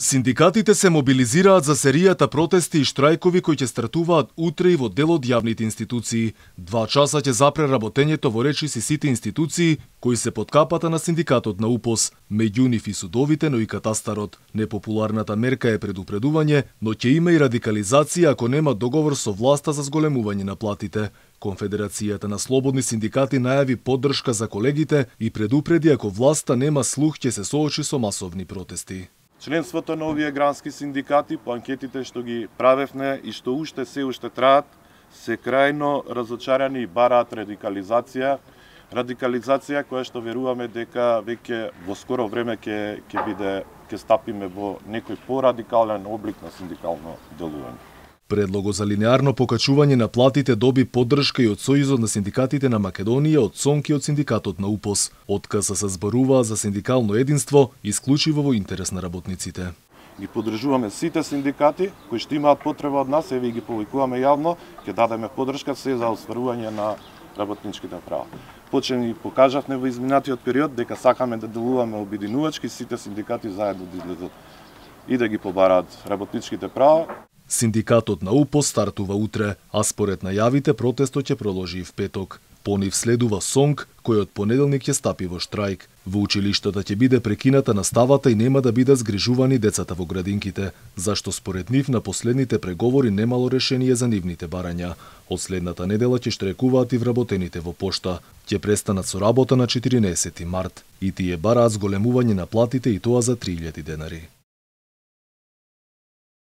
Синдикатите се мобилизираат за серијата протести и штрајкови кои ќе стартуваат утре и во дел од јавните институции. 2 часа ќе запре работењето во речиси сите институции кои се под капата на синдикатот на УПОС, меѓу нив и судовите, но и катастарот. Непопуларната мерка е предупредување, но ќе има и радикализација ако нема договор со власта за зголемување на платите. Конфедерацијата на слободни синдикати најави поддршка за колегите и предупреди ако власта нема слух ќе се соочи со масовни протести. Членството на овие грански синдикати, по анкетите што ги правевме и што се уште траат, се крајно разочарани и бараат радикализација. Радикализација која што веруваме дека веќе во скоро време ќе стапиме во некој порадикален облик на синдикално делување. Предлогот за линеарно покачување на платите доби поддршка и од Сојузот на синдикатите на Македонија, од СОНК и од синдикатот на УПОС. Отказ се зборуваа за синдикално единство, исклучиво во интерес на работниците. Ги поддржуваме сите синдикати кои што имаат потреба од нас, еве ги повикуваме јавно, ќе дадеме поддршка се за остварување на работничките права. Почени покажавме во изминатиот период дека сакаме да делуваме обединувачки, сите синдикати заедно да излезат и да ги побараат работничките права. Синдикатот на УПОС стартува утре, а според најавите протестот ќе продолжи и в петок. По нив следува СОНК, кој од понеделник ќе стапи во штрајк. Во училиштата ќе биде прекината наставата и нема да бидат згрижувани децата во градинките, зашто според нив на последните преговори немало решение за нивните барања. Од следната недела ќе штрајкуваат и вработените во пошта. Ќе престанат со работа на 14 март и тие бараат зголемување на платите и тоа за 3000 денари.